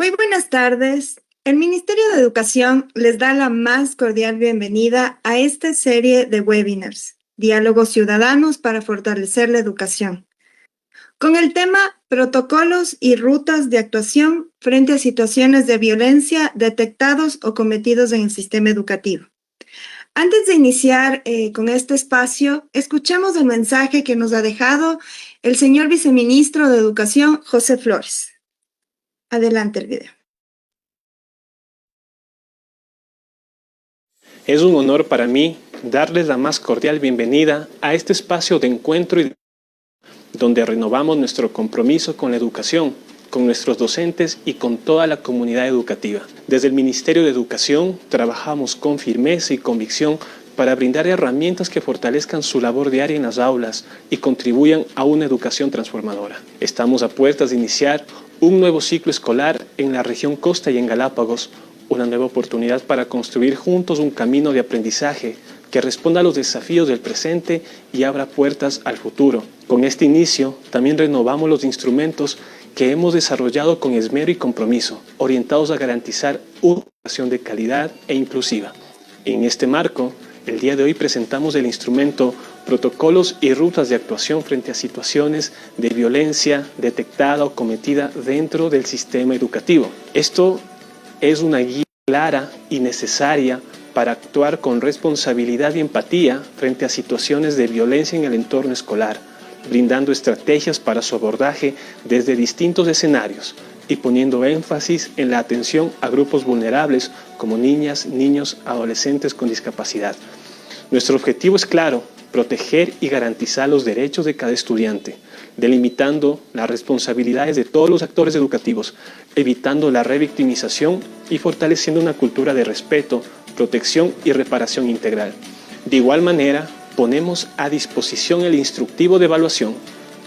Muy buenas tardes. El Ministerio de Educación les da la más cordial bienvenida a esta serie de webinars, Diálogos Ciudadanos para fortalecer la educación, con el tema Protocolos y rutas de actuación frente a situaciones de violencia detectados o cometidos en el sistema educativo. Antes de iniciar con este espacio, escuchemos el mensaje que nos ha dejado el señor viceministro de Educación, José Flores. Adelante el video. Es un honor para mí darles la más cordial bienvenida a este espacio de encuentro y donde renovamos nuestro compromiso con la educación, con nuestros docentes y con toda la comunidad educativa. Desde el Ministerio de Educación trabajamos con firmeza y convicción para brindar herramientas que fortalezcan su labor diaria en las aulas y contribuyan a una educación transformadora. Estamos a puertas de iniciar un nuevo ciclo escolar en la región Costa y en Galápagos, una nueva oportunidad para construir juntos un camino de aprendizaje que responda a los desafíos del presente y abra puertas al futuro. Con este inicio, también renovamos los instrumentos que hemos desarrollado con esmero y compromiso, orientados a garantizar una educación de calidad e inclusiva. En este marco, el día de hoy presentamos el instrumento Protocolos y rutas de actuación frente a situaciones de violencia detectada o cometida dentro del sistema educativo. Esto es una guía clara y necesaria para actuar con responsabilidad y empatía frente a situaciones de violencia en el entorno escolar, brindando estrategias para su abordaje desde distintos escenarios y poniendo énfasis en la atención a grupos vulnerables como niñas, niños, adolescentes con discapacidad. Nuestro objetivo es claro: proteger y garantizar los derechos de cada estudiante, delimitando las responsabilidades de todos los actores educativos, evitando la revictimización y fortaleciendo una cultura de respeto, protección y reparación integral. De igual manera, ponemos a disposición el instructivo de evaluación,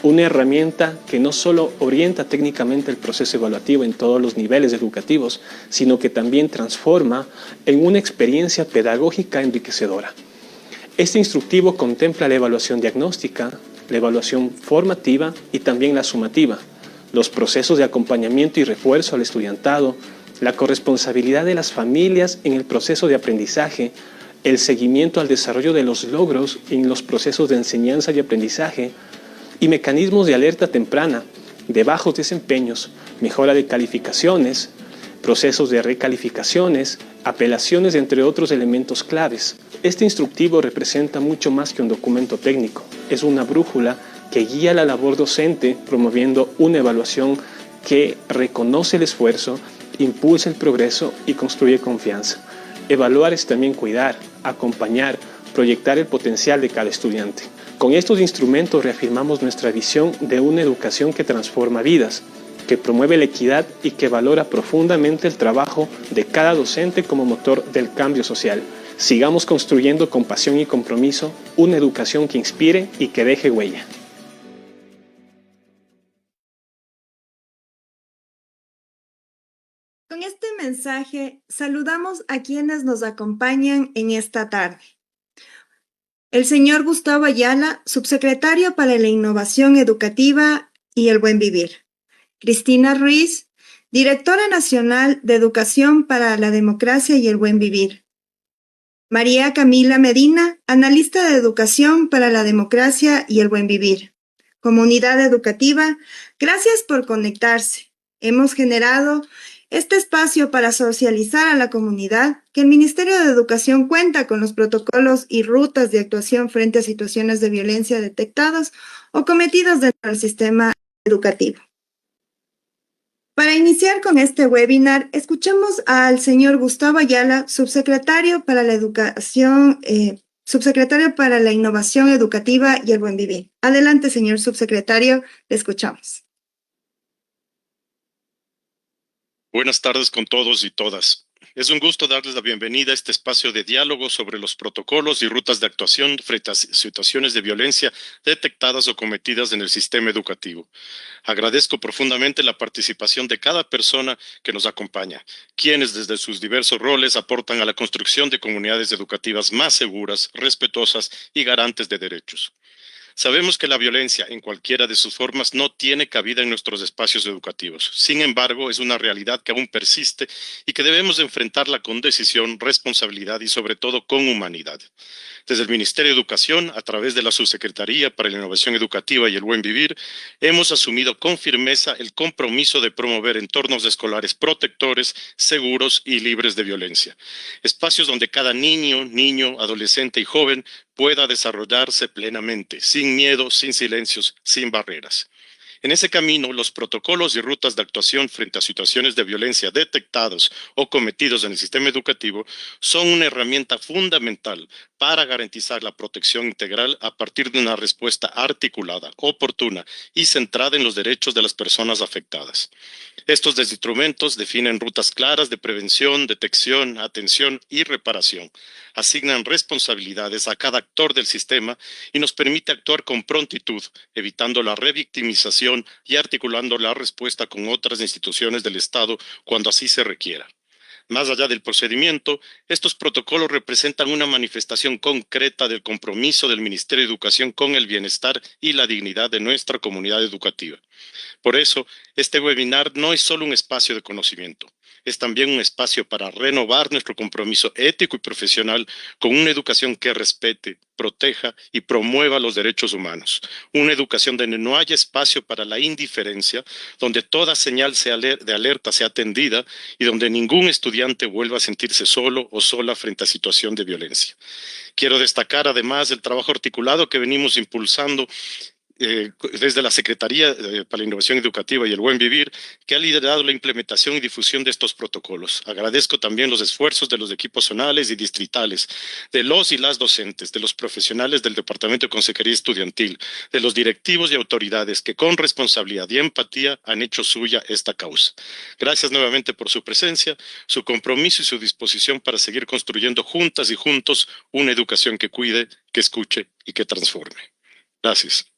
una herramienta que no solo orienta técnicamente el proceso evaluativo en todos los niveles educativos, sino que también transforma en una experiencia pedagógica enriquecedora. Este instructivo contempla la evaluación diagnóstica, la evaluación formativa y también la sumativa, los procesos de acompañamiento y refuerzo al estudiantado, la corresponsabilidad de las familias en el proceso de aprendizaje, el seguimiento al desarrollo de los logros en los procesos de enseñanza y aprendizaje y mecanismos de alerta temprana, de bajos desempeños, mejora de calificaciones, procesos de recalificaciones, apelaciones, entre otros elementos claves. Este instructivo representa mucho más que un documento técnico. Es una brújula que guía la labor docente, promoviendo una evaluación que reconoce el esfuerzo, impulsa el progreso y construye confianza. Evaluar es también cuidar, acompañar, proyectar el potencial de cada estudiante. Con estos instrumentos reafirmamos nuestra visión de una educación que transforma vidas, que promueve la equidad y que valora profundamente el trabajo de cada docente como motor del cambio social. Sigamos construyendo con pasión y compromiso una educación que inspire y que deje huella. Con este mensaje saludamos a quienes nos acompañan en esta tarde. El señor Gustavo Ayala, subsecretario para la Innovación Educativa y el Buen Vivir. Cristina Ruiz, directora nacional de Educación para la Democracia y el Buen Vivir. María Camila Medina, analista de Educación para la Democracia y el Buen Vivir. Comunidad educativa, gracias por conectarse. Hemos generado este espacio para socializar a la comunidad que el Ministerio de Educación cuenta con los protocolos y rutas de actuación frente a situaciones de violencia detectadas o cometidas dentro del sistema educativo. Para iniciar con este webinar, escuchemos al señor Gustavo Ayala, subsecretario para la Educación, subsecretario para la Innovación Educativa y el Buen Vivir. Adelante, señor subsecretario, le escuchamos. Buenas tardes con todos y todas. Es un gusto darles la bienvenida a este espacio de diálogo sobre los protocolos y rutas de actuación frente a situaciones de violencia detectadas o cometidas en el sistema educativo. Agradezco profundamente la participación de cada persona que nos acompaña, quienes desde sus diversos roles aportan a la construcción de comunidades educativas más seguras, respetuosas y garantes de derechos. Sabemos que la violencia, en cualquiera de sus formas, no tiene cabida en nuestros espacios educativos. Sin embargo, es una realidad que aún persiste y que debemos enfrentarla con decisión, responsabilidad y sobre todo con humanidad. Desde el Ministerio de Educación, a través de la Subsecretaría para la Innovación Educativa y el Buen Vivir, hemos asumido con firmeza el compromiso de promover entornos escolares protectores, seguros y libres de violencia. Espacios donde cada niño, adolescente y joven pueda desarrollarse plenamente, sin miedo, sin silencios, sin barreras. En ese camino, los protocolos y rutas de actuación frente a situaciones de violencia detectados o cometidos en el sistema educativo son una herramienta fundamental para garantizar la protección integral a partir de una respuesta articulada, oportuna y centrada en los derechos de las personas afectadas. Estos instrumentos definen rutas claras de prevención, detección, atención y reparación, asignan responsabilidades a cada actor del sistema y nos permite actuar con prontitud, evitando la revictimización y articulando la respuesta con otras instituciones del Estado cuando así se requiera. Más allá del procedimiento, estos protocolos representan una manifestación concreta del compromiso del Ministerio de Educación con el bienestar y la dignidad de nuestra comunidad educativa. Por eso, este webinar no es solo un espacio de conocimiento, es también un espacio para renovar nuestro compromiso ético y profesional con una educación que respete, proteja y promueva los derechos humanos. Una educación donde no haya espacio para la indiferencia, donde toda señal de alerta sea atendida y donde ningún estudiante vuelva a sentirse solo o sola frente a situación de violencia. Quiero destacar además el trabajo articulado que venimos impulsando desde la Secretaría para la Innovación Educativa y el Buen Vivir, que ha liderado la implementación y difusión de estos protocolos. Agradezco también los esfuerzos de los equipos zonales y distritales, de los y las docentes, de los profesionales del Departamento de Consejería Estudiantil, de los directivos y autoridades que con responsabilidad y empatía han hecho suya esta causa. Gracias nuevamente por su presencia, su compromiso y su disposición para seguir construyendo juntas y juntos una educación que cuide, que escuche y que transforme. Gracias.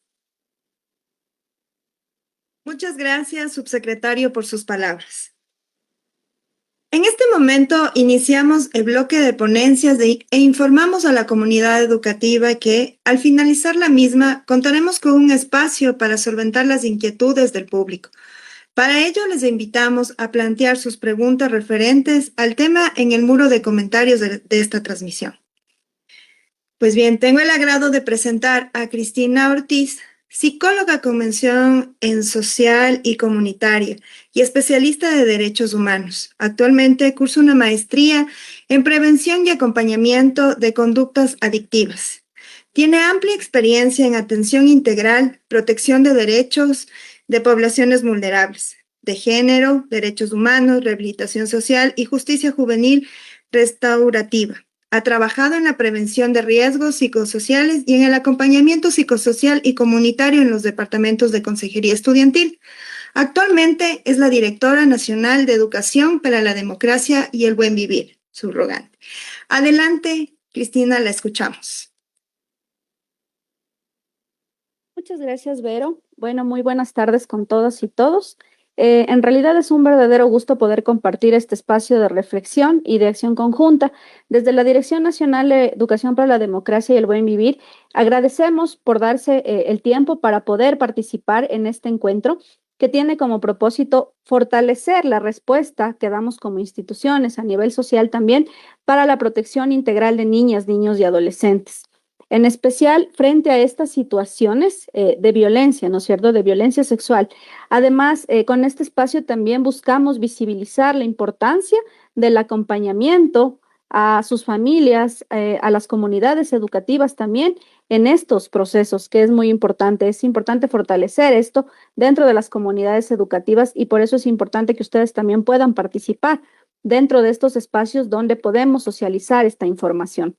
Muchas gracias, subsecretario, por sus palabras. En este momento iniciamos el bloque de ponencias e informamos a la comunidad educativa que, al finalizar la misma, contaremos con un espacio para solventar las inquietudes del público. Para ello, les invitamos a plantear sus preguntas referentes al tema en el muro de comentarios de esta transmisión. Pues bien, tengo el agrado de presentar a Cristina Ortiz, psicóloga con mención en social y comunitaria y especialista de derechos humanos. Actualmente cursa una maestría en prevención y acompañamiento de conductas adictivas. Tiene amplia experiencia en atención integral, protección de derechos de poblaciones vulnerables, de género, derechos humanos, rehabilitación social y justicia juvenil restaurativa. Ha trabajado en la prevención de riesgos psicosociales y en el acompañamiento psicosocial y comunitario en los departamentos de Consejería Estudiantil. Actualmente es la directora nacional de Educación para la Democracia y el Buen Vivir, subrogante. Adelante, Cristina, la escuchamos. Muchas gracias, Vero. Bueno, muy buenas tardes con todas y todos. En realidad es un verdadero gusto poder compartir este espacio de reflexión y de acción conjunta. Desde la Dirección Nacional de Educación para la Democracia y el Buen Vivir, agradecemos por darse el tiempo para poder participar en este encuentro que tiene como propósito fortalecer la respuesta que damos como instituciones a nivel social también para la protección integral de niñas, niños y adolescentes. En especial frente a estas situaciones de violencia, ¿no es cierto?, de violencia sexual. Además, con este espacio también buscamos visibilizar la importancia del acompañamiento a sus familias, a las comunidades educativas también en estos procesos, que es muy importante. Es importante fortalecer esto dentro de las comunidades educativas y por eso es importante que ustedes también puedan participar dentro de estos espacios donde podemos socializar esta información.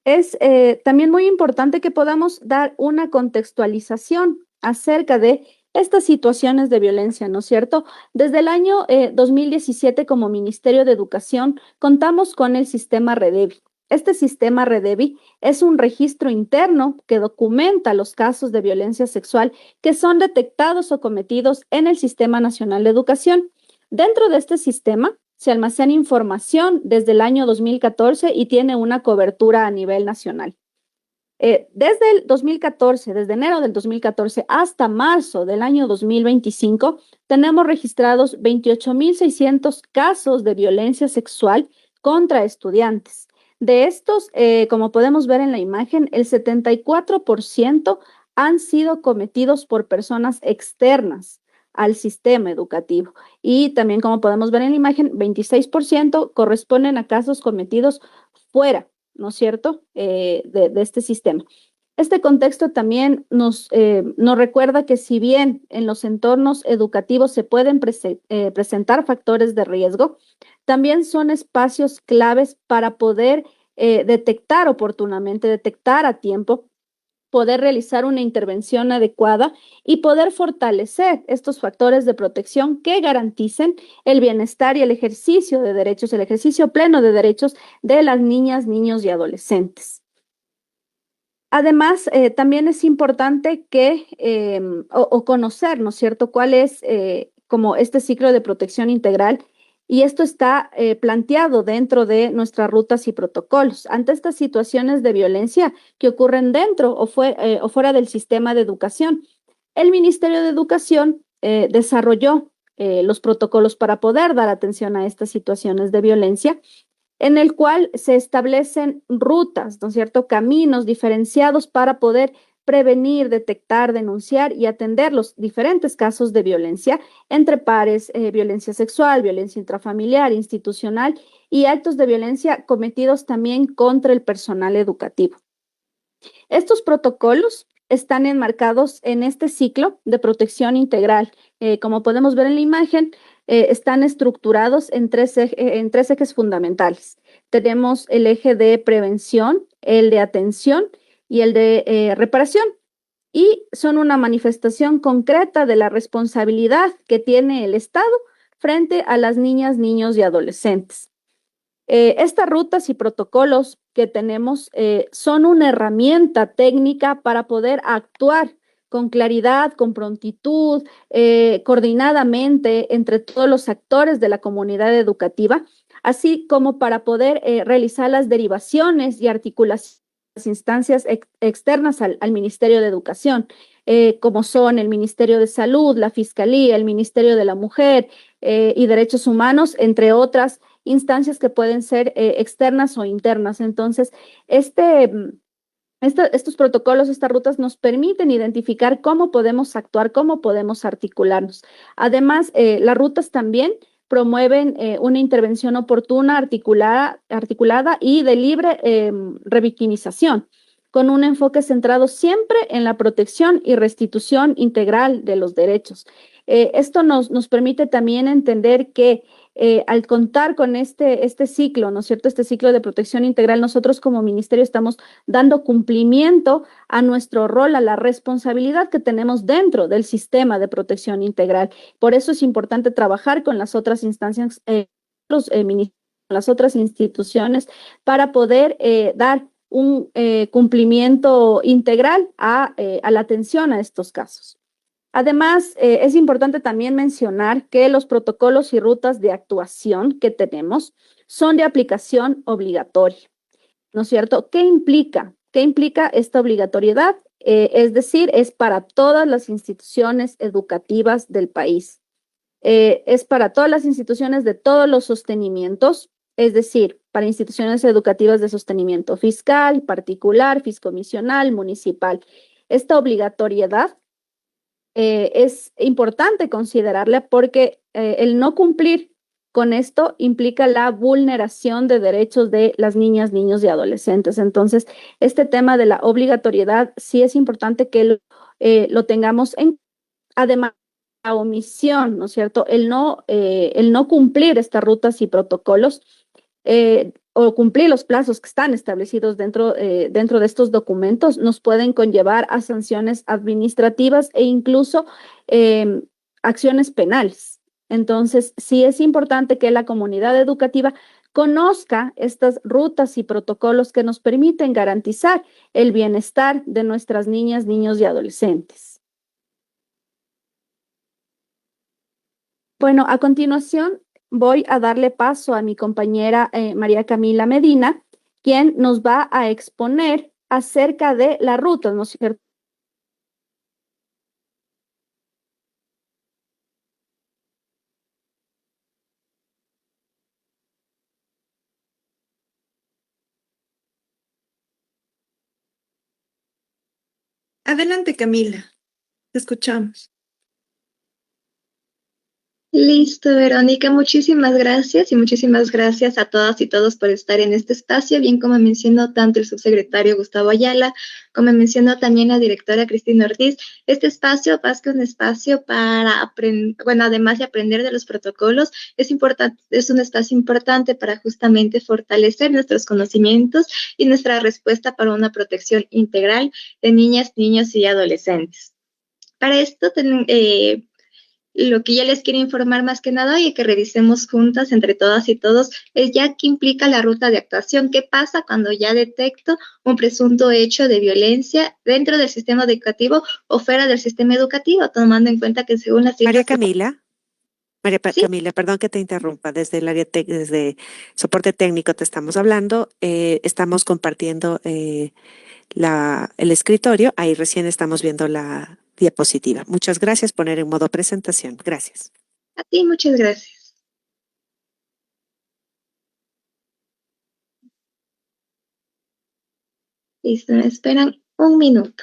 Es también muy importante que podamos dar una contextualización acerca de estas situaciones de violencia, ¿no es cierto? Desde el año 2017, como Ministerio de Educación, contamos con el sistema Redevi. Este sistema Redevi es un registro interno que documenta los casos de violencia sexual que son detectados o cometidos en el Sistema Nacional de Educación. Dentro de este sistema se almacena información desde el año 2014 y tiene una cobertura a nivel nacional. Desde el 2014, desde enero del 2014 hasta marzo del año 2025, tenemos registrados 28.600 casos de violencia sexual contra estudiantes. De estos, como podemos ver en la imagen, el 74% han sido cometidos por personas externas al sistema educativo. Y también, como podemos ver en la imagen, 26% corresponden a casos cometidos fuera, ¿no es cierto?, de este sistema. Este contexto también nos recuerda que si bien en los entornos educativos se pueden presentar factores de riesgo, también son espacios claves para poder detectar oportunamente, detectar a tiempo, poder realizar una intervención adecuada y poder fortalecer estos factores de protección que garanticen el bienestar y el ejercicio de derechos, el ejercicio pleno de derechos de las niñas, niños y adolescentes. Además, también es importante que, o conocer, ¿no es cierto?, cuál es como este ciclo de protección integral, y esto está planteado dentro de nuestras rutas y protocolos. Ante estas situaciones de violencia que ocurren dentro o fuera del sistema de educación, el Ministerio de Educación desarrolló los protocolos para poder dar atención a estas situaciones de violencia, en el cual se establecen rutas, ¿no es cierto?, caminos diferenciados para poder prevenir, detectar, denunciar y atender los diferentes casos de violencia entre pares, violencia sexual, violencia intrafamiliar, institucional y actos de violencia cometidos también contra el personal educativo. Estos protocolos están enmarcados en este ciclo de protección integral. Como podemos ver en la imagen, están estructurados en tres ejes fundamentales. Tenemos el eje de prevención, el de atención y el de reparación. Y son una manifestación concreta de la responsabilidad que tiene el Estado frente a las niñas, niños y adolescentes. Estas rutas y protocolos que tenemos son una herramienta técnica para poder actuar con claridad, con prontitud, coordinadamente entre todos los actores de la comunidad educativa, así como para poder realizar las derivaciones y articulaciones de las instancias externas al Ministerio de Educación, como son el Ministerio de Salud, la Fiscalía, el Ministerio de la Mujer y Derechos Humanos, entre otras instancias que pueden ser externas o internas. Entonces, estos protocolos, estas rutas nos permiten identificar cómo podemos actuar, cómo podemos articularnos. Además, las rutas también promueven una intervención oportuna, articulada y de libre revictimización, con un enfoque centrado siempre en la protección y restitución integral de los derechos. Esto nos permite también entender que al contar con este ciclo, ¿no es cierto?, este ciclo de protección integral, nosotros como ministerio estamos dando cumplimiento a nuestro rol, a la responsabilidad que tenemos dentro del sistema de protección integral. Por eso es importante trabajar con las otras instancias, las otras instituciones, para poder dar un cumplimiento integral a la atención a estos casos. Además, es importante también mencionar que los protocolos y rutas de actuación que tenemos son de aplicación obligatoria, ¿no es cierto? ¿Qué implica? ¿Qué implica esta obligatoriedad? Es decir, es para todas las instituciones educativas del país. Es para todas las instituciones de todos los sostenimientos, es decir, para instituciones educativas de sostenimiento fiscal, particular, fiscomisional, municipal. Esta obligatoriedad es importante considerarla porque el no cumplir con esto implica la vulneración de derechos de las niñas, niños y adolescentes. Entonces, este tema de la obligatoriedad sí es importante que lo tengamos en. Además, la omisión, ¿no es cierto? El no cumplir estas rutas y protocolos o cumplir los plazos que están establecidos dentro de estos documentos nos pueden conllevar a sanciones administrativas e incluso acciones penales. Entonces, sí es importante que la comunidad educativa conozca estas rutas y protocolos que nos permiten garantizar el bienestar de nuestras niñas, niños y adolescentes. Bueno, a continuación voy a darle paso a mi compañera María Camila Medina, quien nos va a exponer acerca de la ruta, ¿no es cierto? Adelante, Camila. Te escuchamos. Listo, Verónica, muchísimas gracias y muchísimas gracias a todas y todos por estar en este espacio, bien como mencionó tanto el subsecretario Gustavo Ayala, como mencionó también la directora Cristina Ortiz. Este espacio, más que un espacio para aprender, bueno, además de aprender de los protocolos, es importante, es un espacio importante para justamente fortalecer nuestros conocimientos y nuestra respuesta para una protección integral de niñas, niños y adolescentes. Para esto, lo que ya les quiero informar más que nada y que revisemos juntas entre todas y todos es ya qué implica la ruta de actuación, qué pasa cuando ya detecto un presunto hecho de violencia dentro del sistema educativo o fuera del sistema educativo, tomando en cuenta que según las cifras... ¿Sí? Camila, perdón que te interrumpa, desde el área desde soporte técnico te estamos hablando, estamos compartiendo el escritorio, ahí recién estamos viendo la diapositiva. Muchas gracias, poner en modo presentación. Gracias. A ti, muchas gracias. Listo, me esperan un minuto.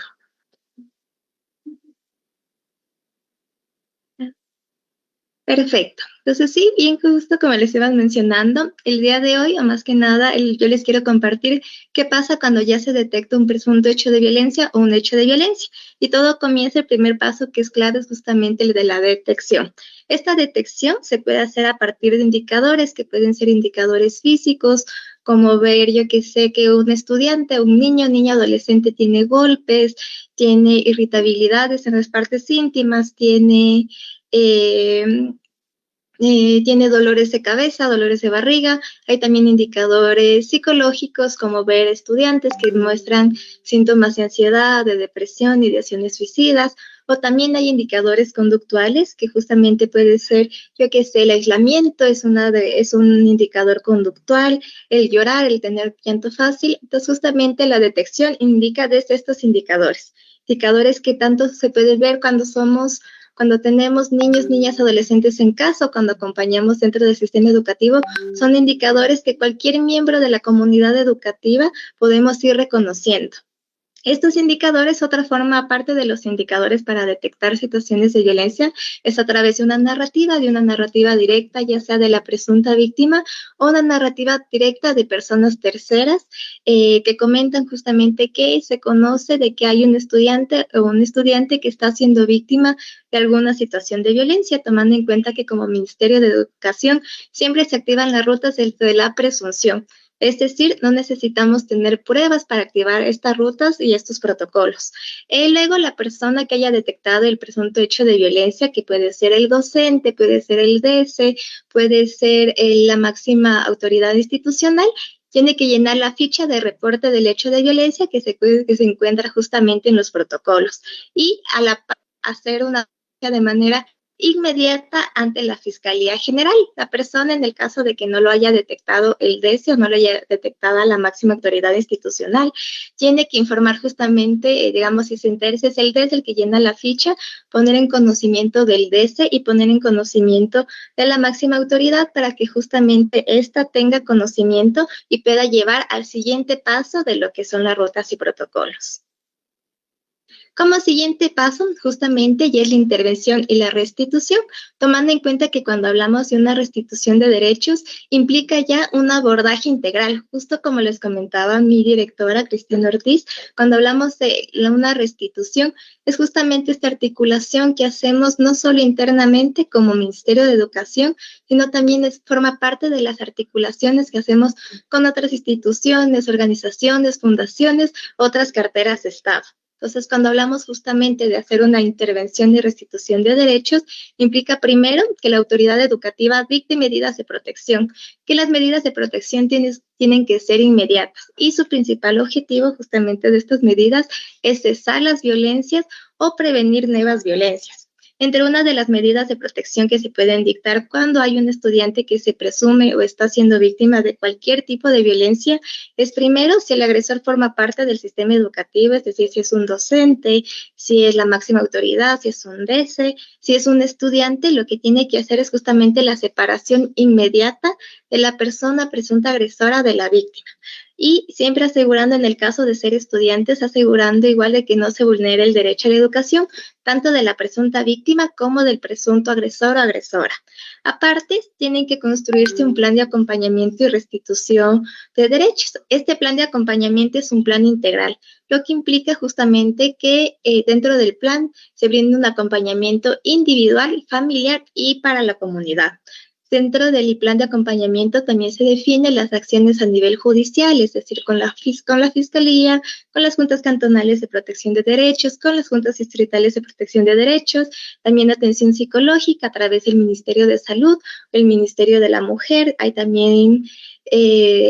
Perfecto. Entonces, sí, bien justo como les iban mencionando, el día de hoy, o más que nada, yo les quiero compartir qué pasa cuando ya se detecta un presunto hecho de violencia o un hecho de violencia. Y todo comienza, el primer paso que es clave es justamente el de la detección. Esta detección se puede hacer a partir de indicadores que pueden ser indicadores físicos, como ver, yo que sé, que un estudiante, un niño, niña, adolescente tiene golpes, tiene irritabilidades en las partes íntimas, tiene dolores de cabeza, dolores de barriga. Hay también indicadores psicológicos como ver estudiantes que muestran síntomas de ansiedad, de depresión, ideaciones suicidas. O también hay indicadores conductuales que justamente puede ser, yo que sé, el aislamiento es un indicador conductual, el llorar, el tener llanto fácil. Entonces justamente la detección indica desde estos indicadores. Indicadores que tanto se puede ver cuando tenemos niños, niñas, adolescentes en casa o cuando acompañamos dentro del sistema educativo, son indicadores que cualquier miembro de la comunidad educativa podemos ir reconociendo. Estos indicadores, otra forma aparte de los indicadores para detectar situaciones de violencia, es a través de una narrativa directa, ya sea de la presunta víctima o una narrativa directa de personas terceras que comentan justamente que se conoce de que hay un estudiante o un estudiante que está siendo víctima de alguna situación de violencia, tomando en cuenta que como Ministerio de Educación siempre se activan las rutas de la presunción. Es decir, no necesitamos tener pruebas para activar estas rutas y estos protocolos. Luego, la persona que haya detectado el presunto hecho de violencia, que puede ser el docente, puede ser el DS, puede ser la máxima autoridad institucional, tiene que llenar la ficha de reporte del hecho de violencia que se encuentra justamente en los protocolos y hacer una de manera inmediata ante la Fiscalía General. La persona, en el caso de que no lo haya detectado el DESE o no lo haya detectado la máxima autoridad institucional, tiene que informar justamente, digamos, si se interesa, es el DESE el que llena la ficha, poner en conocimiento del DESE y poner en conocimiento de la máxima autoridad para que justamente ésta tenga conocimiento y pueda llevar al siguiente paso de lo que son las rutas y protocolos. Como siguiente paso, justamente, ya es la intervención y la restitución, tomando en cuenta que cuando hablamos de una restitución de derechos, implica ya un abordaje integral, justo como les comentaba mi directora, Cristina Ortiz, cuando hablamos de una restitución, es justamente esta articulación que hacemos no solo internamente como Ministerio de Educación, sino también forma parte de las articulaciones que hacemos con otras instituciones, organizaciones, fundaciones, otras carteras de Estado. Entonces, cuando hablamos justamente de hacer una intervención y restitución de derechos, implica primero que la autoridad educativa dicte medidas de protección, que las medidas de protección tienen que ser inmediatas y su principal objetivo justamente de estas medidas es cesar las violencias o prevenir nuevas violencias. Entre una de las medidas de protección que se pueden dictar cuando hay un estudiante que se presume o está siendo víctima de cualquier tipo de violencia es primero si el agresor forma parte del sistema educativo, es decir, si es un docente, si es la máxima autoridad, si es un DC, si es un estudiante, lo que tiene que hacer es justamente la separación inmediata de la persona presunta agresora de la víctima. Y siempre asegurando, en el caso de ser estudiantes, asegurando igual de que no se vulnere el derecho a la educación, tanto de la presunta víctima como del presunto agresor o agresora. Aparte, tienen que construirse un plan de acompañamiento y restitución de derechos. Este plan de acompañamiento es un plan integral, lo que implica justamente que dentro del plan se brinde un acompañamiento individual, familiar y para la comunidad. Dentro del plan de acompañamiento también se definen las acciones a nivel judicial, es decir, con la Fiscalía, con las juntas cantonales de protección de derechos, con las juntas distritales de protección de derechos, también atención psicológica a través del Ministerio de Salud, el Ministerio de la Mujer, hay también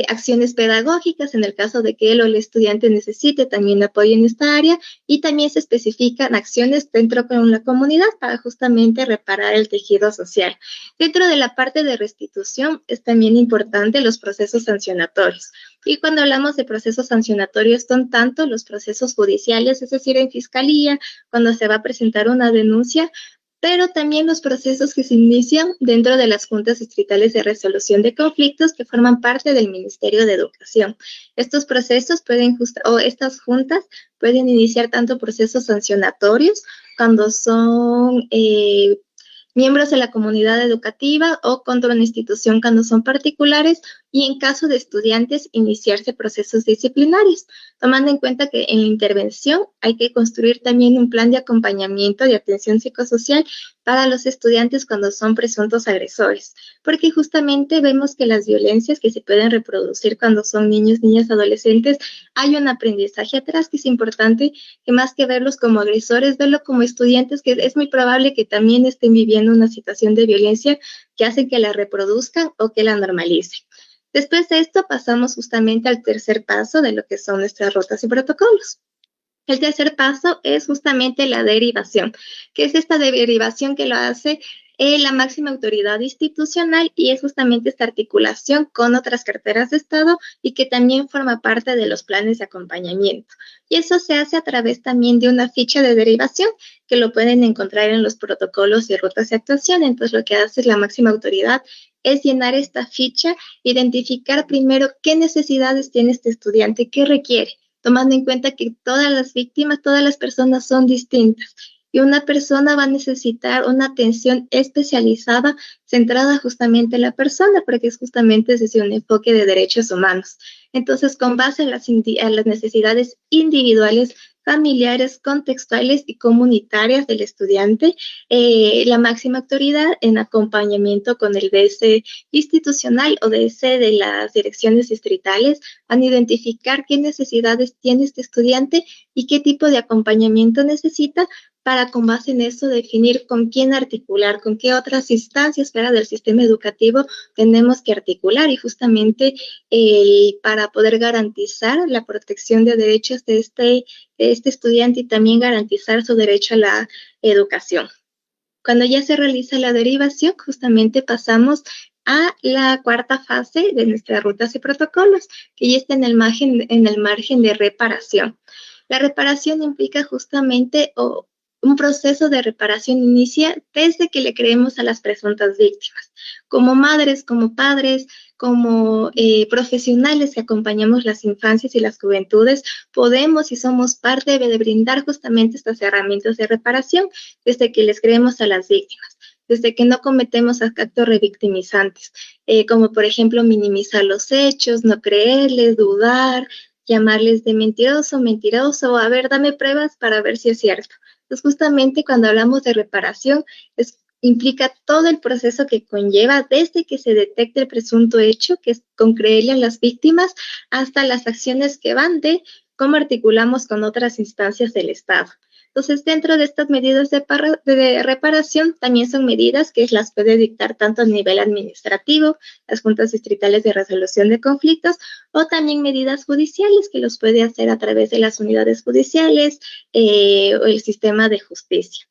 acciones pedagógicas en el caso de que él o el estudiante necesite también apoyo en esta área, y también se especifican acciones dentro de la comunidad para justamente reparar el tejido social. Dentro de la parte de restitución es también importante los procesos sancionatorios. Y cuando hablamos de procesos sancionatorios son tanto los procesos judiciales, es decir, en fiscalía, cuando se va a presentar una denuncia, pero también los procesos que se inician dentro de las juntas distritales de resolución de conflictos que forman parte del Ministerio de Educación. Estos procesos estas juntas pueden iniciar tanto procesos sancionatorios cuando son miembros de la comunidad educativa o contra una institución cuando son particulares, y en caso de estudiantes iniciarse procesos disciplinarios, tomando en cuenta que en la intervención hay que construir también un plan de acompañamiento de atención psicosocial para los estudiantes cuando son presuntos agresores, porque justamente vemos que las violencias que se pueden reproducir cuando son niños, niñas, adolescentes, hay un aprendizaje atrás que es importante, que más que verlos como agresores, verlo como estudiantes que es muy probable que también estén viviendo una situación de violencia que hace que la reproduzcan o que la normalicen. Después de esto pasamos justamente al tercer paso de lo que son nuestras rutas y protocolos. El tercer paso es justamente la derivación, que es esta derivación que lo hace la máxima autoridad institucional, y es justamente esta articulación con otras carteras de Estado y que también forma parte de los planes de acompañamiento. Y eso se hace a través también de una ficha de derivación que lo pueden encontrar en los protocolos y rutas de actuación. Entonces, lo que hace la máxima autoridad es llenar esta ficha, identificar primero qué necesidades tiene este estudiante, qué requiere, tomando en cuenta que todas las víctimas, todas las personas son distintas. Y una persona va a necesitar una atención especializada centrada justamente en la persona, porque es justamente desde un enfoque de derechos humanos. Entonces, con base a las necesidades individuales, familiares, contextuales y comunitarias del estudiante, la máxima autoridad, en acompañamiento con el DS institucional o DS de las direcciones distritales, van a identificar qué necesidades tiene este estudiante y qué tipo de acompañamiento necesita, para con base en eso definir con quién articular, con qué otras instancias fuera del sistema educativo tenemos que articular, y justamente para poder garantizar la protección de derechos de este estudiante y también garantizar su derecho a la educación. Cuando ya se realiza la derivación, justamente pasamos a la cuarta fase de nuestras rutas y protocolos, que ya está en el margen de reparación. La reparación implica justamente un proceso de reparación inicia desde que le creemos a las presuntas víctimas. Como madres, como padres, como profesionales que acompañamos las infancias y las juventudes, podemos y somos parte de brindar justamente estas herramientas de reparación desde que les creemos a las víctimas, desde que no cometemos actos revictimizantes, como por ejemplo minimizar los hechos, no creerles, dudar, llamarles de mentiroso, mentiroso, a ver, dame pruebas para ver si es cierto. Entonces, justamente cuando hablamos de reparación, implica todo el proceso que conlleva desde que se detecte el presunto hecho, que es con creerle a las víctimas, hasta las acciones que van de cómo articulamos con otras instancias del Estado. Entonces, dentro de estas medidas de reparación, también son medidas que las puede dictar tanto a nivel administrativo, las juntas distritales de resolución de conflictos, o también medidas judiciales que los puede hacer a través de las unidades judiciales o el sistema de justicia.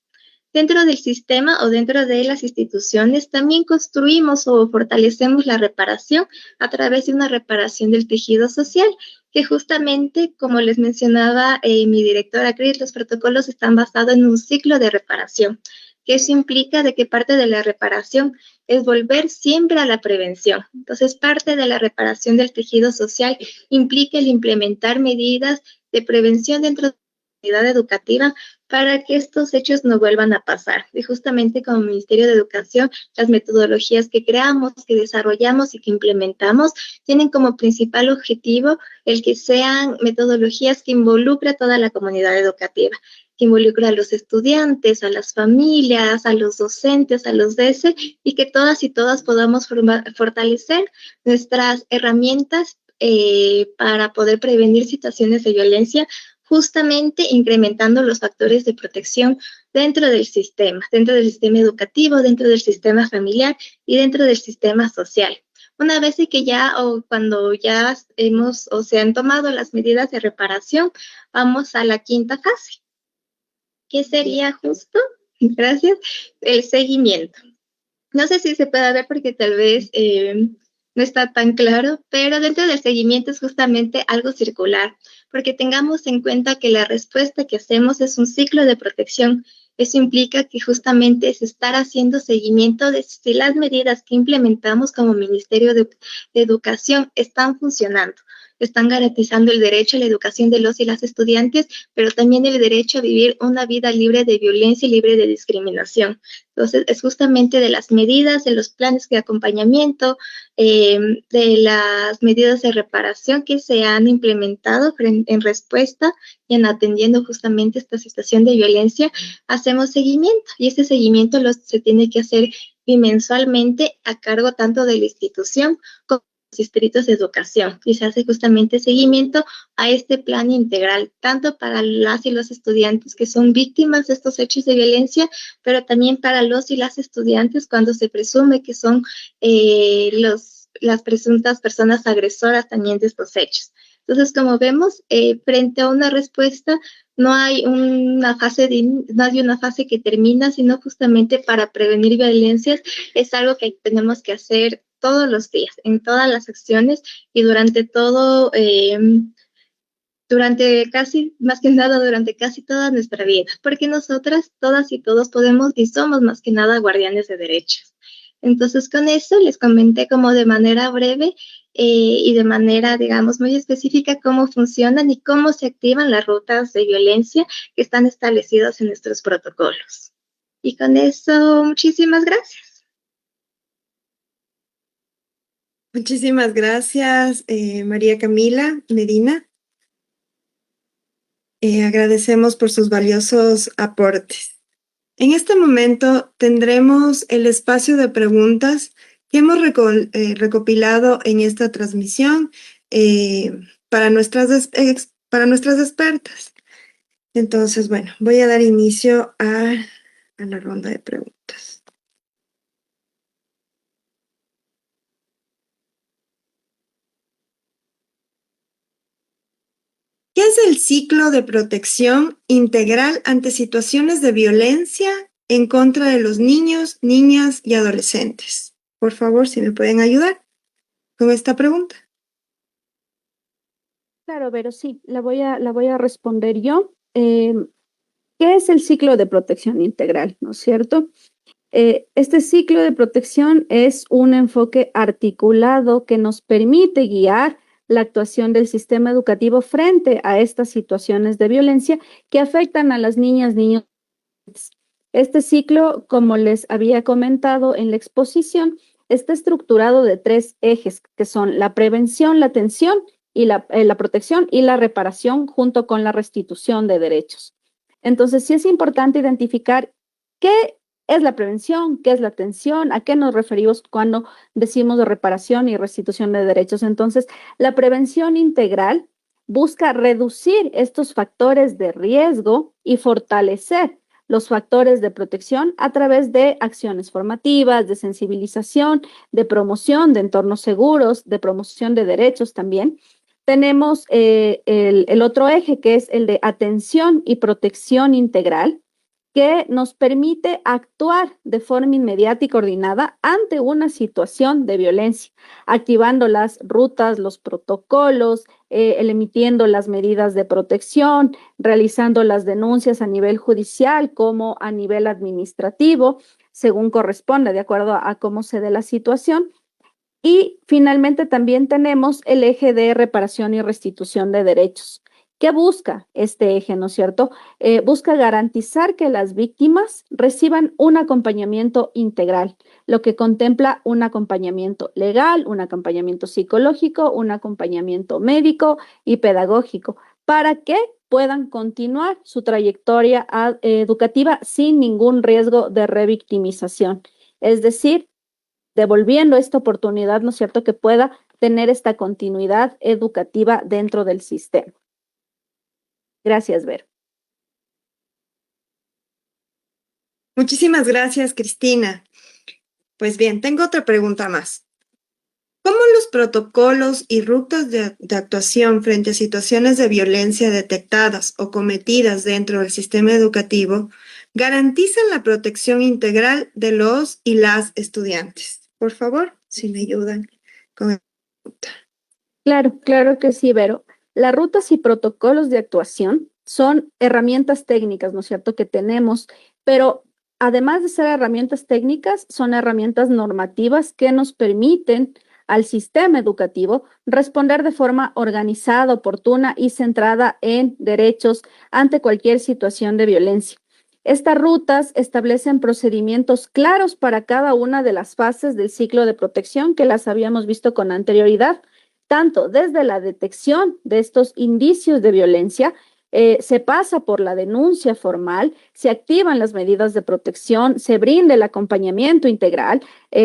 dentro del sistema o dentro de las instituciones también construimos o fortalecemos la reparación a través de una reparación del tejido social, que justamente, como les mencionaba mi directora Cris, los protocolos están basados en un ciclo de reparación, que eso implica de que parte de la reparación es volver siempre a la prevención. Entonces, parte de la reparación del tejido social implica el implementar medidas de prevención dentro de la comunidad educativa para que estos hechos no vuelvan a pasar. Y justamente como Ministerio de Educación, las metodologías que creamos, que desarrollamos y que implementamos tienen como principal objetivo el que sean metodologías que involucren a toda la comunidad educativa, que involucra a los estudiantes, a las familias, a los docentes, a los DS, y que todas y todas podamos fortalecer nuestras herramientas para poder prevenir situaciones de violencia, justamente incrementando los factores de protección dentro del sistema educativo, dentro del sistema familiar y dentro del sistema social. Una vez que ya o cuando ya hemos o se han tomado las medidas de reparación, vamos a la quinta fase, que sería justo, gracias, el seguimiento. No sé si se puede ver porque tal vez no está tan claro, pero dentro del seguimiento es justamente algo circular, porque tengamos en cuenta que la respuesta que hacemos es un ciclo de protección. Eso implica que justamente es estar haciendo seguimiento de si las medidas que implementamos como Ministerio de Educación están funcionando, están garantizando el derecho a la educación de los y las estudiantes, pero también el derecho a vivir una vida libre de violencia y libre de discriminación. Entonces, es justamente de las medidas, de los planes de acompañamiento, de las medidas de reparación que se han implementado en respuesta y en atendiendo justamente esta situación de violencia, hacemos seguimiento y ese seguimiento se tiene que hacer bimensualmente a cargo tanto de la institución como distritos de educación y se hace justamente seguimiento a este plan integral, tanto para las y los estudiantes que son víctimas de estos hechos de violencia, pero también para los y las estudiantes cuando se presume que son las presuntas personas agresoras también de estos hechos. Entonces, como vemos, frente a una respuesta no hay una fase que termina, sino justamente para prevenir violencias es algo que tenemos que hacer todos los días, en todas las acciones y durante todo, más que nada, durante casi toda nuestra vida, porque nosotras, todas y todos podemos y somos más que nada guardianes de derechos. Entonces, con eso les comenté como de manera breve y de manera, digamos, muy específica cómo funcionan y cómo se activan las rutas de violencia que están establecidas en nuestros protocolos. Y con eso, muchísimas gracias. Muchísimas gracias, María Camila Medina. Agradecemos por sus valiosos aportes. En este momento tendremos el espacio de preguntas que hemos recopilado en esta transmisión para nuestras expertas. Entonces, bueno, voy a dar inicio a la ronda de preguntas. ¿Qué es el ciclo de protección integral ante situaciones de violencia en contra de los niños, niñas y adolescentes? Por favor, si me pueden ayudar con esta pregunta. Claro, Vero, sí, la voy a responder yo. ¿Qué es el ciclo de protección integral? ¿No es cierto? Este ciclo de protección es un enfoque articulado que nos permite guiar la actuación del sistema educativo frente a estas situaciones de violencia que afectan a las niñas, niños. Este ciclo, como les había comentado en la exposición, está estructurado de 3 ejes, que son la prevención, la atención y la protección y la reparación junto con la restitución de derechos. Entonces, sí es importante identificar qué es la prevención, qué es la atención, a qué nos referimos cuando decimos de reparación y restitución de derechos. Entonces, la prevención integral busca reducir estos factores de riesgo y fortalecer los factores de protección a través de acciones formativas, de sensibilización, de promoción de entornos seguros, de promoción de derechos también. Tenemos el otro eje que es el de atención y protección integral, que nos permite actuar de forma inmediata y coordinada ante una situación de violencia, activando las rutas, los protocolos, emitiendo las medidas de protección, realizando las denuncias a nivel judicial como a nivel administrativo, según corresponda, de acuerdo a cómo se dé la situación. Y finalmente también tenemos el eje de reparación y restitución de derechos. ¿Qué busca este eje, no es cierto? Busca garantizar que las víctimas reciban un acompañamiento integral, lo que contempla un acompañamiento legal, un acompañamiento psicológico, un acompañamiento médico y pedagógico, para que puedan continuar su trayectoria educativa sin ningún riesgo de revictimización. Es decir, devolviendo esta oportunidad, ¿no es cierto?, que pueda tener esta continuidad educativa dentro del sistema. Gracias, Vero. Muchísimas gracias, Cristina. Pues bien, tengo otra pregunta más. ¿Cómo los protocolos y rutas de actuación frente a situaciones de violencia detectadas o cometidas dentro del sistema educativo garantizan la protección integral de los y las estudiantes? Por favor, si me ayudan con la pregunta. Claro que sí, Vero. Las rutas y protocolos de actuación son herramientas técnicas, ¿no es cierto?, que tenemos, pero además de ser herramientas técnicas, son herramientas normativas que nos permiten al sistema educativo responder de forma organizada, oportuna y centrada en derechos ante cualquier situación de violencia. Estas rutas establecen procedimientos claros para cada una de las fases del ciclo de protección que las habíamos visto con anterioridad, tanto desde la detección de estos indicios de violencia, se pasa por la denuncia formal, se activan las medidas de protección, se brinda el acompañamiento integral,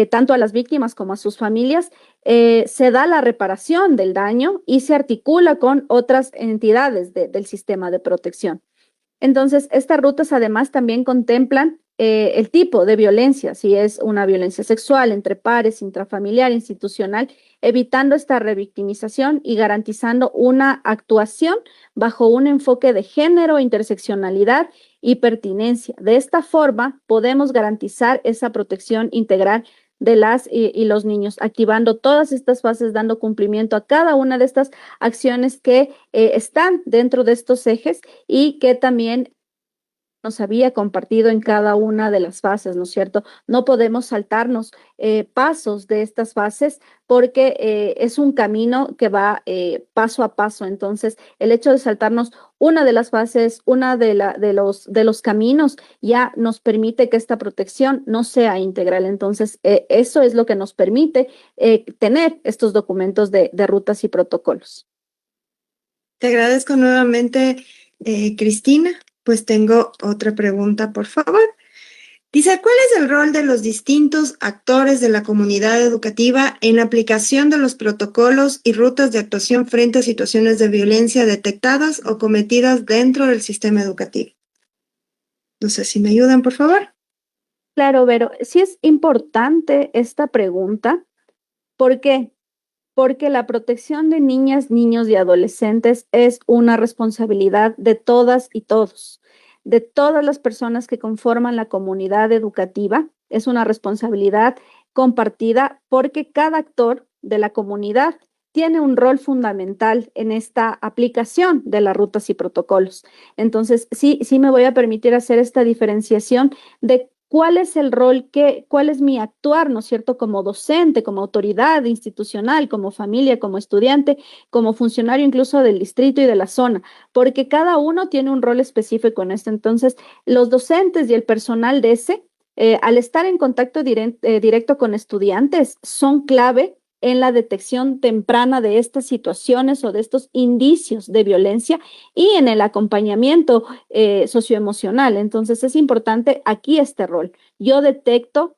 tanto a las víctimas como a sus familias, se da la reparación del daño y se articula con otras entidades del sistema de protección. Entonces, estas rutas además también contemplan el tipo de violencia, si es una violencia sexual, entre pares, intrafamiliar, institucional, evitando esta revictimización y garantizando una actuación bajo un enfoque de género, interseccionalidad y pertinencia. De esta forma, podemos garantizar esa protección integral de las y los niños, activando todas estas fases, dando cumplimiento a cada una de estas acciones que están dentro de estos ejes y que también nos había compartido en cada una de las fases, ¿no es cierto? No podemos saltarnos pasos de estas fases porque es un camino que va paso a paso. Entonces, el hecho de saltarnos una de las fases, una de los caminos, ya nos permite que esta protección no sea integral. Entonces, eso es lo que nos permite tener estos documentos de rutas y protocolos. Te agradezco nuevamente, Cristina. Pues tengo otra pregunta, por favor. Dice, ¿cuál es el rol de los distintos actores de la comunidad educativa en la aplicación de los protocolos y rutas de actuación frente a situaciones de violencia detectadas o cometidas dentro del sistema educativo? No sé si me ayudan, por favor. Claro, Vero, sí es importante esta pregunta. ¿Por qué? Porque la protección de niñas, niños y adolescentes es una responsabilidad de todas y todos, de todas las personas que conforman la comunidad educativa. Es una responsabilidad compartida porque cada actor de la comunidad tiene un rol fundamental en esta aplicación de las rutas y protocolos. Entonces, sí me voy a permitir hacer esta diferenciación de cuál es el rol, cuál es mi actuar, ¿no es cierto?, como docente, como autoridad institucional, como familia, como estudiante, como funcionario incluso del distrito y de la zona, porque cada uno tiene un rol específico en esto. Entonces, los docentes y el personal de ese, al estar en contacto directo con estudiantes, son clave en la detección temprana de estas situaciones o de estos indicios de violencia y en el acompañamiento socioemocional. Entonces es importante aquí este rol. Yo detecto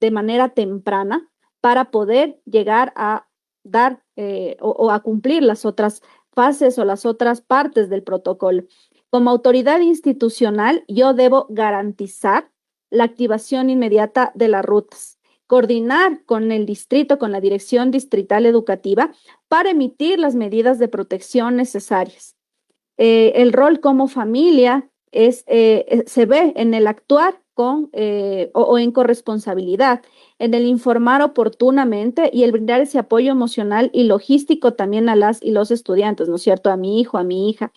de manera temprana para poder llegar a dar o a cumplir las otras fases o las otras partes del protocolo. Como autoridad institucional, yo debo garantizar la activación inmediata de las rutas, coordinar con el distrito, con la dirección distrital educativa, para emitir las medidas de protección necesarias. El rol como familia se ve en el actuar o en corresponsabilidad, en el informar oportunamente y el brindar ese apoyo emocional y logístico también a las y los estudiantes, ¿no es cierto? A mi hijo, a mi hija.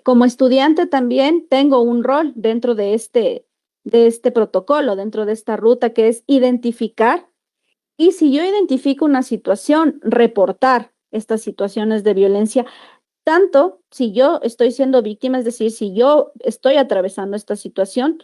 Como estudiante también tengo un rol dentro de este protocolo, dentro de esta ruta, que es identificar. Y si yo identifico una situación, reportar estas situaciones de violencia, tanto si yo estoy siendo víctima, es decir, si yo estoy atravesando esta situación,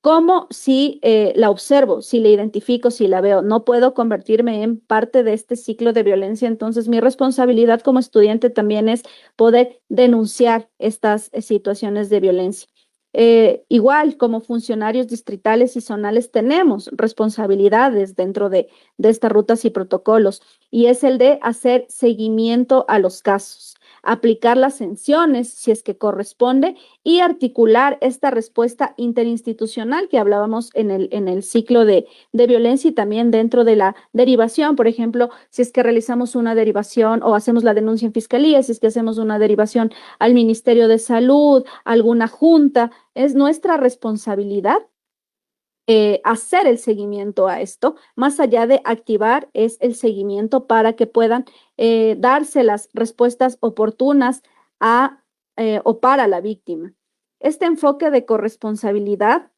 como si la observo, si la identifico, si la veo. No puedo convertirme en parte de este ciclo de violencia. Entonces, mi responsabilidad como estudiante también es poder denunciar estas situaciones de violencia. Igual como funcionarios distritales y zonales tenemos responsabilidades dentro de estas rutas y protocolos, y es el de hacer seguimiento a los casos, aplicar las sanciones si es que corresponde y articular esta respuesta interinstitucional que hablábamos en el ciclo de violencia y también dentro de la derivación. Por ejemplo, si es que realizamos una derivación o hacemos la denuncia en fiscalía, si es que hacemos una derivación al Ministerio de Salud, alguna junta, es nuestra responsabilidad hacer el seguimiento a esto, más allá de activar, es el seguimiento para que puedan darse las respuestas oportunas o para la víctima. Este enfoque de corresponsabilidad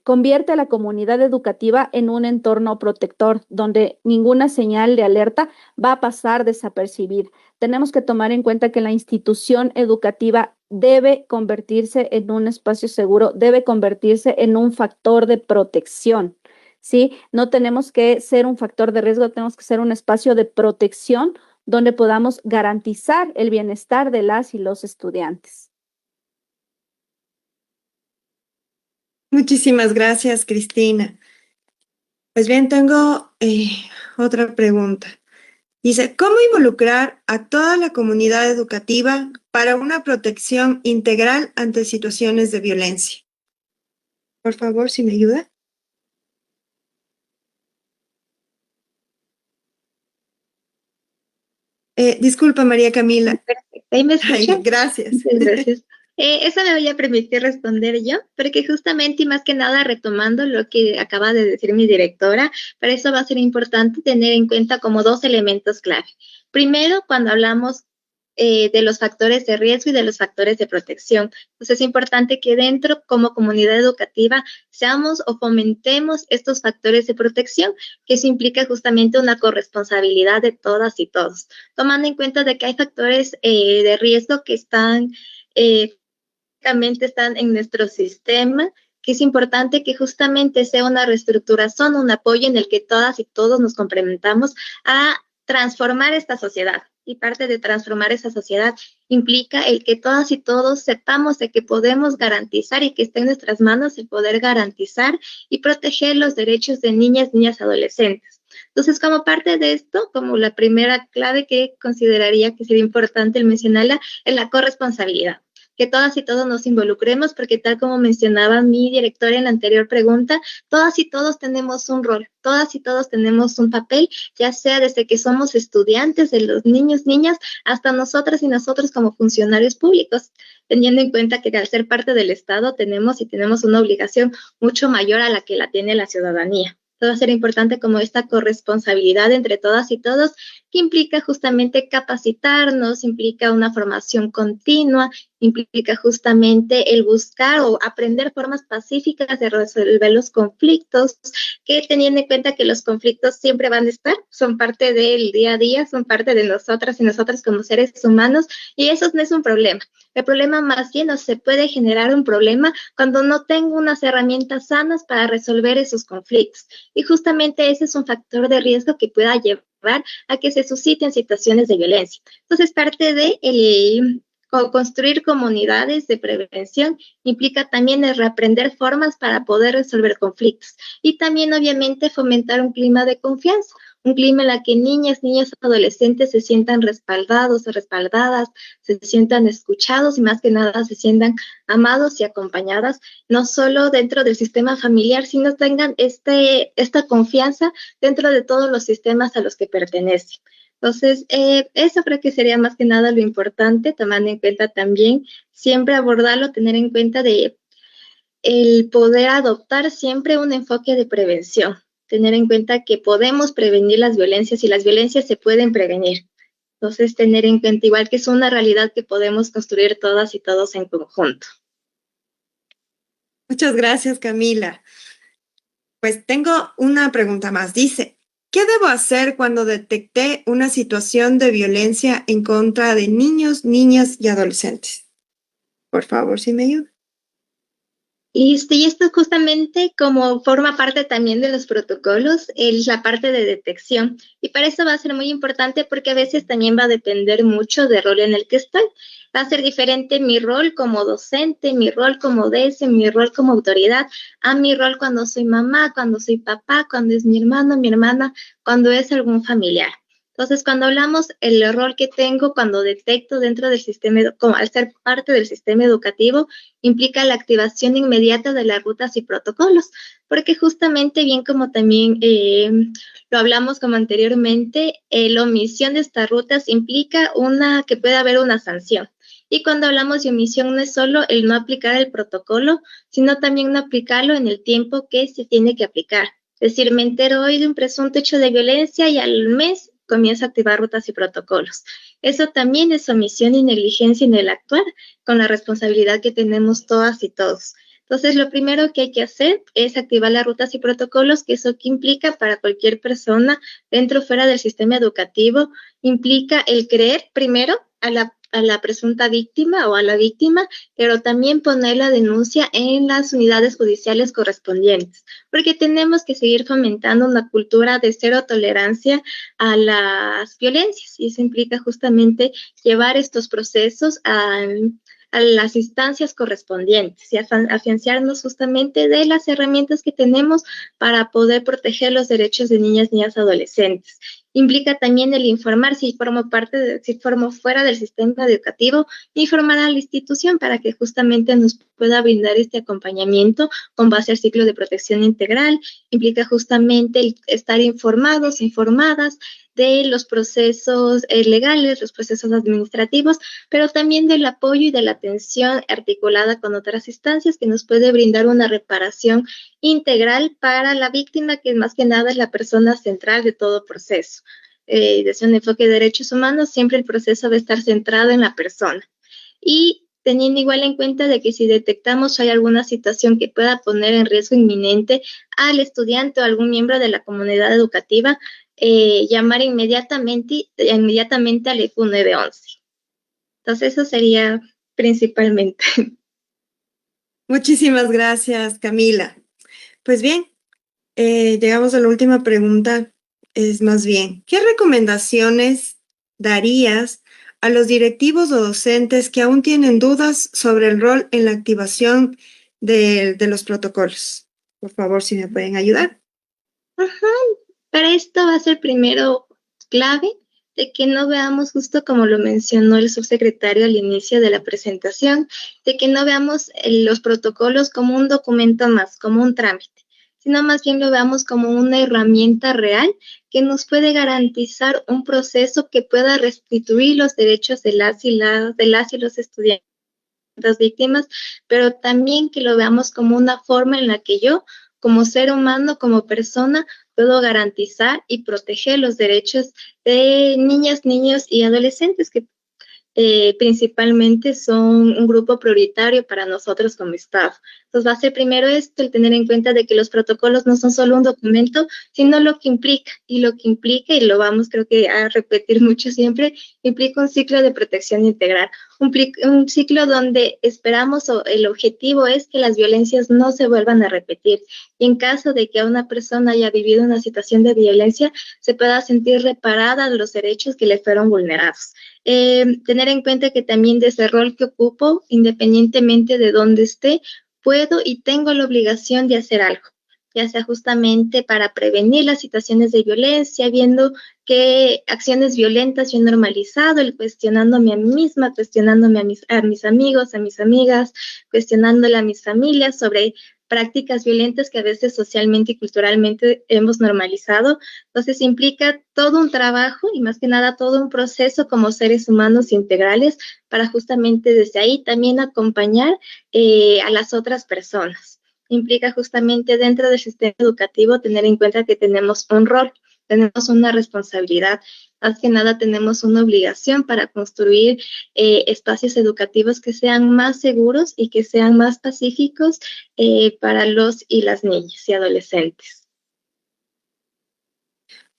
convierte a la comunidad educativa en un entorno protector, donde ninguna señal de alerta va a pasar desapercibida. Tenemos que tomar en cuenta que la institución educativa debe convertirse en un espacio seguro, debe convertirse en un factor de protección, ¿sí? No tenemos que ser un factor de riesgo, tenemos que ser un espacio de protección donde podamos garantizar el bienestar de las y los estudiantes. Muchísimas gracias, Cristina. Pues bien, tengo otra pregunta. Dice, ¿cómo involucrar a toda la comunidad educativa para una protección integral ante situaciones de violencia? Por favor, si me ayuda. Disculpa, María Camila. Perfecto. ¿Ahí me escuchan? Ay, gracias. Muchas gracias. Eso me voy a permitir responder yo, porque justamente y más que nada retomando lo que acaba de decir mi directora, para eso va a ser importante tener en cuenta como dos elementos clave. Primero, cuando hablamos de los factores de riesgo y de los factores de protección. Entonces es importante que dentro, como comunidad educativa, seamos o fomentemos estos factores de protección, que eso implica justamente una corresponsabilidad de todas y todos, tomando en cuenta de que hay factores de riesgo que están en nuestro sistema, que es importante que justamente sea una reestructuración, un apoyo en el que todas y todos nos complementamos a transformar esta sociedad. Y parte de transformar esa sociedad implica el que todas y todos sepamos de que podemos garantizar y que esté en nuestras manos el poder garantizar y proteger los derechos de niñas, niñas, adolescentes. Entonces, como parte de esto, como la primera clave que consideraría que sería importante el mencionarla, es la corresponsabilidad. Que todas y todos nos involucremos, porque tal como mencionaba mi directora en la anterior pregunta, todas y todos tenemos un rol, todas y todos tenemos un papel, ya sea desde que somos estudiantes, de los niños, niñas, hasta nosotras y nosotros como funcionarios públicos, teniendo en cuenta que al ser parte del Estado tenemos una obligación mucho mayor a la que la tiene la ciudadanía. Va a ser importante como esta corresponsabilidad entre todas y todos, que implica justamente capacitarnos, implica una formación continua, implica justamente el buscar o aprender formas pacíficas de resolver los conflictos, que teniendo en cuenta que los conflictos siempre van a estar, son parte del día a día, son parte de nosotras y nosotros como seres humanos, y eso no es un problema. El problema más bien, o se puede generar un problema cuando no tengo unas herramientas sanas para resolver esos conflictos. Y justamente ese es un factor de riesgo que pueda llevar a que se susciten situaciones de violencia. Entonces, parte de construir comunidades de prevención implica también el reaprender formas para poder resolver conflictos y también obviamente fomentar un clima de confianza, un clima en el que niñas, niños, adolescentes se sientan respaldados o respaldadas, se sientan escuchados y más que nada se sientan amados y acompañadas, no solo dentro del sistema familiar, sino tengan esta confianza dentro de todos los sistemas a los que pertenecen. Entonces, eso creo que sería más que nada lo importante, tomando en cuenta también siempre abordarlo, tener en cuenta de el poder adoptar siempre un enfoque de prevención, tener en cuenta que podemos prevenir las violencias y las violencias se pueden prevenir. Entonces, tener en cuenta igual que es una realidad que podemos construir todas y todos en conjunto. Muchas gracias, Camila. Pues tengo una pregunta más. Dice, ¿qué debo hacer cuando detecté una situación de violencia en contra de niños, niñas y adolescentes? Por favor, si me ayuda. Y esto justamente como forma parte también de los protocolos, es la parte de detección. Y para eso va a ser muy importante porque a veces también va a depender mucho del rol en el que estoy. Va a ser diferente mi rol como docente, mi rol como DC, mi rol como autoridad, a mi rol cuando soy mamá, cuando soy papá, cuando es mi hermano, mi hermana, cuando es algún familiar. Entonces, cuando hablamos el rol que tengo cuando detecto dentro del sistema, como al ser parte del sistema educativo, implica la activación inmediata de las rutas y protocolos, porque justamente, bien como también lo hablamos como anteriormente, la omisión de estas rutas implica que puede haber una sanción. Y cuando hablamos de omisión no es solo el no aplicar el protocolo, sino también no aplicarlo en el tiempo que se tiene que aplicar. Es decir, me entero hoy de un presunto hecho de violencia y al mes comienzo a activar rutas y protocolos. Eso también es omisión y negligencia en el actuar con la responsabilidad que tenemos todas y todos. Entonces, lo primero que hay que hacer es activar las rutas y protocolos, que eso que implica para cualquier persona dentro o fuera del sistema educativo, implica el creer primero a la presunta víctima o a la víctima, pero también poner la denuncia en las unidades judiciales correspondientes, porque tenemos que seguir fomentando una cultura de cero tolerancia a las violencias y eso implica justamente llevar estos procesos a las instancias correspondientes y afianzarnos justamente de las herramientas que tenemos para poder proteger los derechos de niñas, niñas, adolescentes. Implica también el informar, si formo fuera del sistema educativo, informar a la institución para que justamente nos pueda brindar este acompañamiento con base al ciclo de protección integral. Implica justamente el estar informados, informadas de los procesos legales, los procesos administrativos, pero también del apoyo y de la atención articulada con otras instancias que nos puede brindar una reparación integral para la víctima, que más que nada es la persona central de todo proceso. Desde un enfoque de derechos humanos, siempre el proceso va a estar centrado en la persona. Y teniendo igual en cuenta de que si detectamos hay alguna situación que pueda poner en riesgo inminente al estudiante o algún miembro de la comunidad educativa, llamar inmediatamente al EFU 911. Entonces, eso sería principalmente. Muchísimas gracias, Camila. Pues bien, llegamos a la última pregunta. Es más bien, ¿qué recomendaciones darías a los directivos o docentes que aún tienen dudas sobre el rol en la activación de los protocolos? Por favor, si me pueden ayudar. Para esto va a ser primero clave de que no veamos, justo como lo mencionó el subsecretario al inicio de la presentación, de que no veamos los protocolos como un documento más, como un trámite, sino más bien lo veamos como una herramienta real que nos puede garantizar un proceso que pueda restituir los derechos de las y los estudiantes, las víctimas, pero también que lo veamos como una forma en la que yo, como ser humano, como persona, puedo garantizar y proteger los derechos de niñas, niños y adolescentes que principalmente son un grupo prioritario para nosotros como staff. Entonces va a ser primero esto, el tener en cuenta de que los protocolos no son solo un documento, sino lo que implica, y lo que implica, y lo vamos creo que a repetir mucho siempre, implica un ciclo de protección integral, un ciclo donde esperamos o el objetivo es que las violencias no se vuelvan a repetir, y en caso de que una persona haya vivido una situación de violencia, se pueda sentir reparada de los derechos que le fueron vulnerados. Tener en cuenta que también desde el rol que ocupo, independientemente de dónde esté, puedo y tengo la obligación de hacer algo, ya sea justamente para prevenir las situaciones de violencia, viendo qué acciones violentas yo he normalizado, el cuestionándome a mí misma, cuestionándome a mis amigos, a mis amigas, cuestionándole a mis familias sobre prácticas violentas que a veces socialmente y culturalmente hemos normalizado. Entonces implica todo un trabajo y más que nada todo un proceso como seres humanos integrales para justamente desde ahí también acompañar a las otras personas. Implica justamente dentro del sistema educativo tener en cuenta que tenemos un rol, tenemos una responsabilidad. Más que nada tenemos una obligación para construir espacios educativos que sean más seguros y que sean más pacíficos para los y las niñas y adolescentes.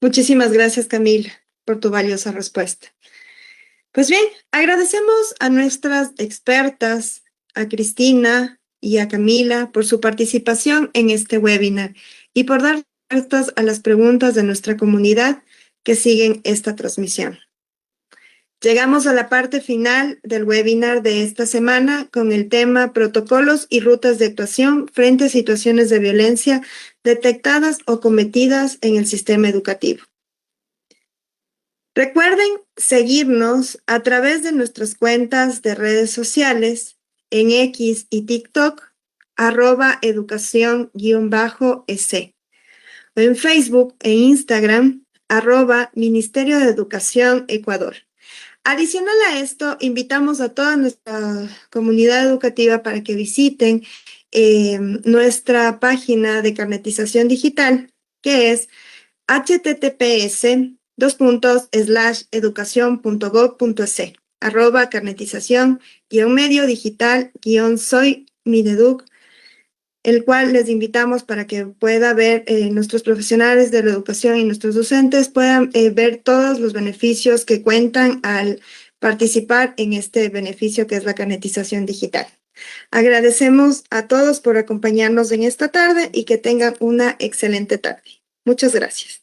Muchísimas gracias, Camila, por tu valiosa respuesta. Pues bien, agradecemos a nuestras expertas, a Cristina y a Camila, por su participación en este webinar y por dar respuestas a las preguntas de nuestra comunidad que siguen esta transmisión. Llegamos a la parte final del webinar de esta semana con el tema Protocolos y rutas de actuación frente a situaciones de violencia detectadas o cometidas en el sistema educativo. Recuerden seguirnos a través de nuestras cuentas de redes sociales en X y TikTok, @educación_EC, o en Facebook e Instagram, @Ministerio de Educación Ecuador. Adicional a esto, invitamos a toda nuestra comunidad educativa para que visiten nuestra página de carnetización digital, que es https://educacion.gov.es, @carnetización_medio digital_soy Mineduc, el cual les invitamos para que pueda ver nuestros profesionales de la educación y nuestros docentes puedan ver todos los beneficios que cuentan al participar en este beneficio que es la carnetización digital. Agradecemos a todos por acompañarnos en esta tarde y que tengan una excelente tarde. Muchas gracias.